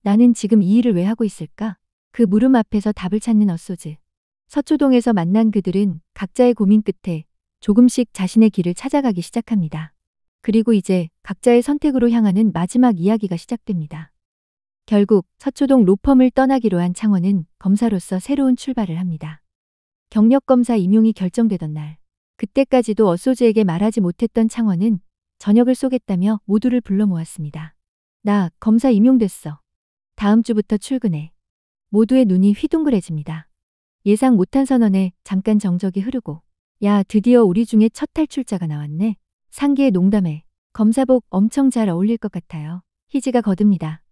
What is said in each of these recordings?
나는 지금 이 일을 왜 하고 있을까? 그 물음 앞에서 답을 찾는 엇소즈. 서초동에서 만난 그들은 각자의 고민 끝에 조금씩 자신의 길을 찾아가기 시작합니다. 그리고 이제 각자의 선택으로 향하는 마지막 이야기가 시작됩니다. 결국 서초동 로펌을 떠나기로 한 창원은 검사로서 새로운 출발을 합니다. 경력검사 임용이 결정되던 날, 그때까지도 엇소즈에게 말하지 못했던 창원은 저녁을 쏘겠다며 모두를 불러 모았습니다. 나 검사 임용됐어. 다음 주부터 출근해. 모두의 눈이 휘둥그레집니다. 예상 못한 선언에 잠깐 정적이 흐르고, 야, 드디어 우리 중에 첫 탈출자가 나왔네. 상기의 농담에 검사복 엄청 잘 어울릴 것 같아요. 희지가 거듭니다.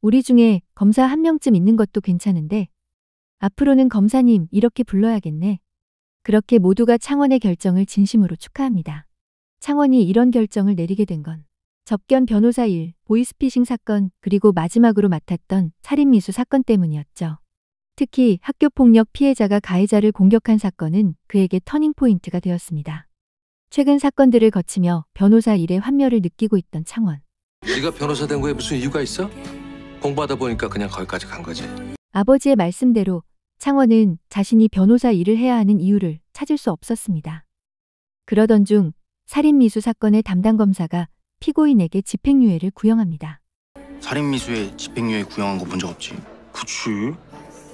우리 중에 검사 한 명쯤 있는 것도 괜찮은데 앞으로는 검사님 이렇게 불러야겠네. 그렇게 모두가 창원의 결정을 진심으로 축하합니다. 창원이 이런 결정을 내리게 된 건 접견 변호사 일, 보이스피싱 사건, 그리고 마지막으로 맡았던 살인미수 사건 때문이었죠. 특히 학교폭력 피해자가 가해자를 공격한 사건은 그에게 터닝포인트가 되었습니다. 최근 사건들을 거치며 변호사 일의 환멸을 느끼고 있던 창원. 네가 변호사 된 거에 무슨 이유가 있어? 공부하다 보니까 그냥 거기까지 간 거지. 아버지의 말씀대로 창원은 자신이 변호사 일을 해야 하는 이유를 찾을 수 없었습니다. 그러던 중 살인미수 사건의 담당 검사가 피고인에게 집행유예를 구형합니다. 살인미수에 집행유예 구형한 거 본 적 없지? 그치.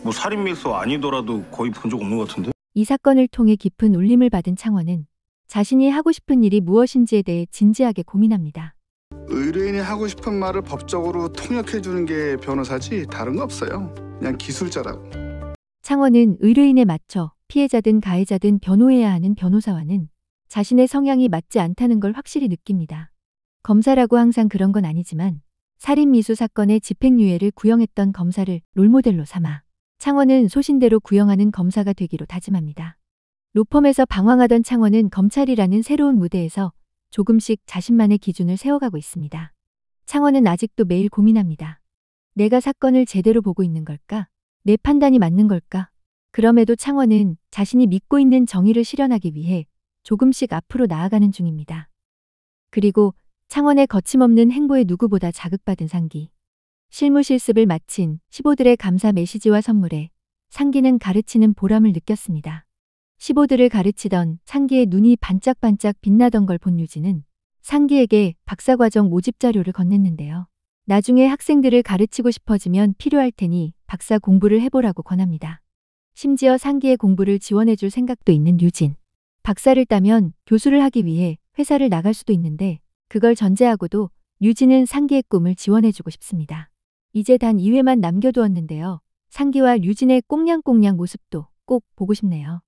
뭐 살인미수 아니더라도 거의 본 적 없는 것 같은데? 이 사건을 통해 깊은 울림을 받은 창원은 자신이 하고 싶은 일이 무엇인지에 대해 진지하게 고민합니다. 의뢰인이 하고 싶은 말을 법적으로 통역해주는 게 변호사지 다른 거 없어요. 그냥 기술자라고. 창원은 의뢰인에 맞춰 피해자든 가해자든 변호해야 하는 변호사와는 자신의 성향이 맞지 않다는 걸 확실히 느낍니다. 검사라고 항상 그런 건 아니지만 살인미수 사건의 집행유예를 구형했던 검사를 롤모델로 삼아 창원은 소신대로 구형하는 검사가 되기로 다짐합니다. 로펌에서 방황하던 창원은 검찰이라는 새로운 무대에서 조금씩 자신만의 기준을 세워가고 있습니다. 창원은 아직도 매일 고민합니다. 내가 사건을 제대로 보고 있는 걸까? 내 판단이 맞는 걸까? 그럼에도 창원은 자신이 믿고 있는 정의를 실현하기 위해 조금씩 앞으로 나아가는 중입니다. 그리고 창원의 거침없는 행보에 누구보다 자극받은 상기. 실무 실습을 마친 15들의 감사 메시지와 선물에 상기는 가르치는 보람을 느꼈습니다. 15들을 가르치던 상기의 눈이 반짝반짝 빛나던 걸 본 유진은 상기에게 박사과정 모집 자료를 건넸는데요. 나중에 학생들을 가르치고 싶어지면 필요할 테니 박사 공부를 해보라고 권합니다. 심지어 상기의 공부를 지원해줄 생각도 있는 유진. 박사를 따면 교수를 하기 위해 회사를 나갈 수도 있는데 그걸 전제하고도 유진은 상기의 꿈을 지원해주고 싶습니다. 이제 단 2회만 남겨두었는데요. 상기와 유진의 꽁냥꽁냥 모습도 꼭 보고 싶네요.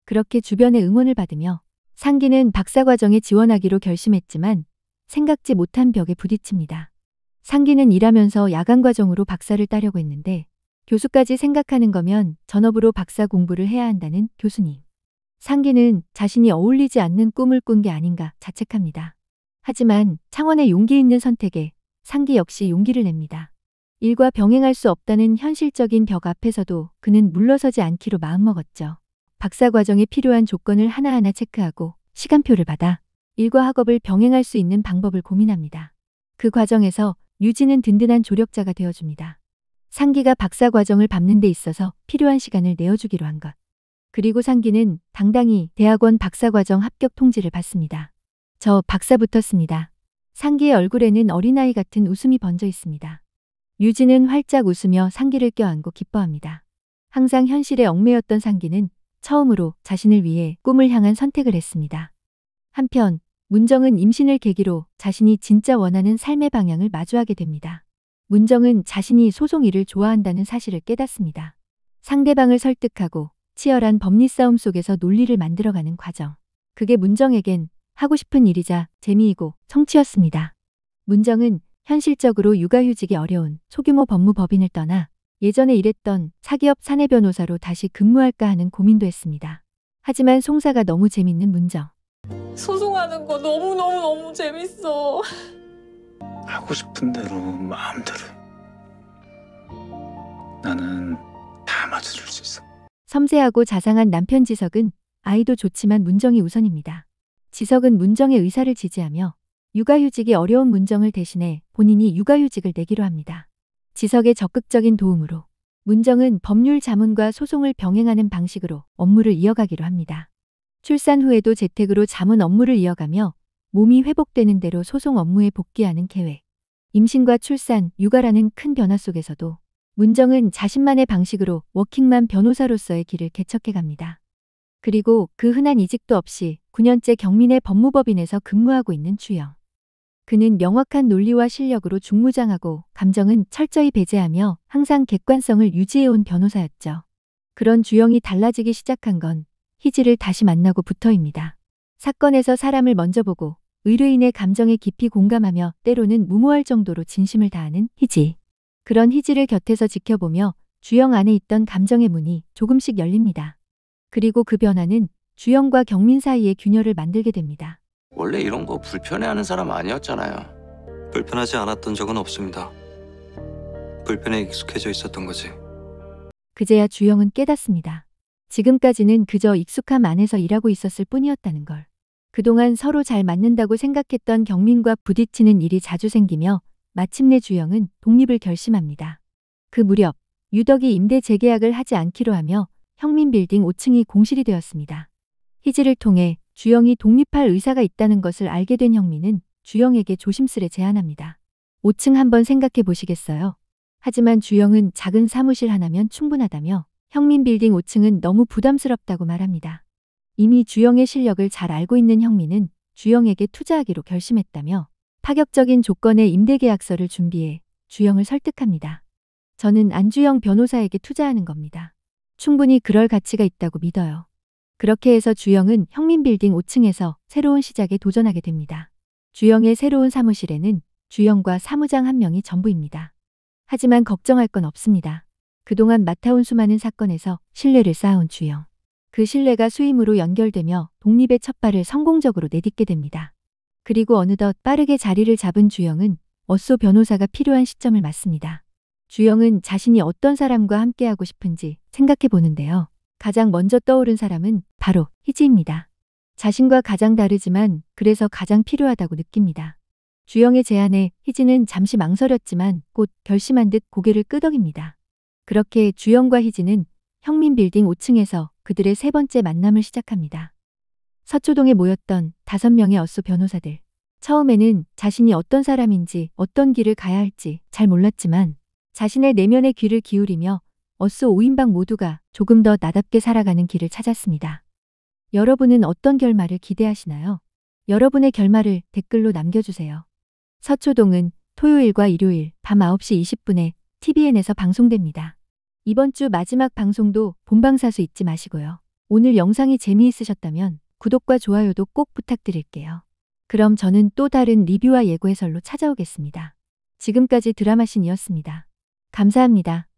그렇게 주변의 응원을 받으며 상기는 박사과정에 지원하기로 결심했지만 생각지 못한 벽에 부딪힙니다. 상기는 일하면서 야간과정으로 박사를 따려고 했는데 교수까지 생각하는 거면 전업으로 박사 공부를 해야 한다는 교수님. 상기는 자신이 어울리지 않는 꿈을 꾼 게 아닌가 자책합니다. 하지만 창원의 용기 있는 선택에 상기 역시 용기를 냅니다. 일과 병행할 수 없다는 현실적인 벽 앞에서도 그는 물러서지 않기로 마음먹었죠. 박사 과정에 필요한 조건을 하나하나 체크하고 시간표를 받아 일과 학업을 병행할 수 있는 방법을 고민합니다. 그 과정에서 유진은 든든한 조력자가 되어줍니다. 상기가 박사 과정을 밟는 데 있어서 필요한 시간을 내어주기로 한 것. 그리고 상기는 당당히 대학원 박사 과정 합격 통지를 받습니다. 저 박사 붙었습니다. 상기의 얼굴에는 어린아이 같은 웃음이 번져 있습니다. 유진은 활짝 웃으며 상기를 껴안고 기뻐합니다. 항상 현실에 얽매였던 상기는 처음으로 자신을 위해 꿈을 향한 선택을 했습니다. 한편 문정은 임신을 계기로 자신이 진짜 원하는 삶의 방향을 마주하게 됩니다. 문정은 자신이 소송 일을 좋아한다는 사실을 깨닫습니다. 상대방을 설득하고 치열한 법리 싸움 속에서 논리를 만들어가는 과정. 그게 문정에겐 하고 싶은 일이자 재미이고 성취였습니다. 문정은 현실적으로 육아휴직이 어려운 소규모 법무법인을 떠나 예전에 일했던 사기업 사내 변호사로 다시 근무할까 하는 고민도 했습니다. 하지만 송사가 너무 재밌는 문정. 소송하는 거 너무 재밌어. 하고 싶은 대로 마음대로. 나는 다 맞춰줄 수 있어. 섬세하고 자상한 남편 지석은 아이도 좋지만 문정이 우선입니다. 지석은 문정의 의사를 지지하며 육아휴직이 어려운 문정을 대신해 본인이 육아휴직을 내기로 합니다. 지석의 적극적인 도움으로 문정은 법률 자문과 소송을 병행하는 방식으로 업무를 이어가기로 합니다. 출산 후에도 재택으로 자문 업무를 이어가며 몸이 회복되는 대로 소송 업무에 복귀하는 계획. 임신과 출산, 육아라는 큰 변화 속에서도 문정은 자신만의 방식으로 워킹맘 변호사로서의 길을 개척해 갑니다. 그리고 그 흔한 이직도 없이 9년째 경민의 법무법인에서 근무하고 있는 주영. 그는 명확한 논리와 실력으로 중무장하고 감정은 철저히 배제하며 항상 객관성을 유지해온 변호사였죠. 그런 주영이 달라지기 시작한 건 희지를 다시 만나고부터입니다. 사건에서 사람을 먼저 보고 의뢰인의 감정에 깊이 공감하며 때로는 무모할 정도로 진심을 다하는 희지. 그런 희지를 곁에서 지켜보며 주영 안에 있던 감정의 문이 조금씩 열립니다. 그리고 그 변화는 주영과 경민 사이의 균열을 만들게 됩니다. 원래 이런 거 불편해하는 사람 아니었잖아요. 불편하지 않았던 적은 없습니다. 불편에 익숙해져 있었던 거지. 그제야 주영은 깨닫습니다. 지금까지는 그저 익숙함 안에서 일하고 있었을 뿐이었다는 걸. 그동안 서로 잘 맞는다고 생각했던 경민과 부딪히는 일이 자주 생기며 마침내 주영은 독립을 결심합니다. 그 무렵 유덕이 임대 재계약을 하지 않기로 하며 형민빌딩 5층이 공실이 되었습니다. 희지를 통해 주영이 독립할 의사가 있다는 것을 알게 된 형민은 주영에게 조심스레 제안합니다. 5층 한번 생각해 보시겠어요? 하지만 주영은 작은 사무실 하나면 충분하다며 형민빌딩 5층은 너무 부담스럽다고 말합니다. 이미 주영의 실력을 잘 알고 있는 형민은 주영에게 투자하기로 결심했다며 파격적인 조건의 임대계약서를 준비해 주영을 설득합니다. 저는 안주영 변호사에게 투자하는 겁니다. 충분히 그럴 가치가 있다고 믿어요. 그렇게 해서 주영은 형민빌딩 5층에서 새로운 시작에 도전하게 됩니다. 주영의 새로운 사무실에는 주영과 사무장 1명이 전부입니다. 하지만 걱정할 건 없습니다. 그동안 맡아온 수많은 사건에서 신뢰를 쌓아온 주영. 그 신뢰가 수임으로 연결되며 독립의 첫발을 성공적으로 내딛게 됩니다. 그리고 어느덧 빠르게 자리를 잡은 주영은 어쏘 변호사가 필요한 시점을 맞습니다. 주영은 자신이 어떤 사람과 함께하고 싶은지 생각해 보는데요. 가장 먼저 떠오른 사람은 바로 희지입니다. 자신과 가장 다르지만 그래서 가장 필요하다고 느낍니다. 주영의 제안에 희지는 잠시 망설였지만 곧 결심한 듯 고개를 끄덕입니다. 그렇게 주영과 희지는 형민빌딩 5층에서 그들의 세 번째 만남을 시작합니다. 서초동에 모였던 5명의 어쏘 변호사들. 처음에는 자신이 어떤 사람인지 어떤 길을 가야 할지 잘 몰랐지만 자신의 내면의 귀를 기울이며 어쏘 5인방 모두가 조금 더 나답게 살아가는 길을 찾았습니다. 여러분은 어떤 결말을 기대하시나요? 여러분의 결말을 댓글로 남겨주세요. 서초동은 토요일과 일요일 밤 9시 20분에 TVN에서 방송됩니다. 이번 주 마지막 방송도 본방사수 잊지 마시고요. 오늘 영상이 재미있으셨다면 구독과 좋아요도 꼭 부탁드릴게요. 그럼 저는 또 다른 리뷰와 예고 해설로 찾아오겠습니다. 지금까지 드라마신이었습니다. 감사합니다.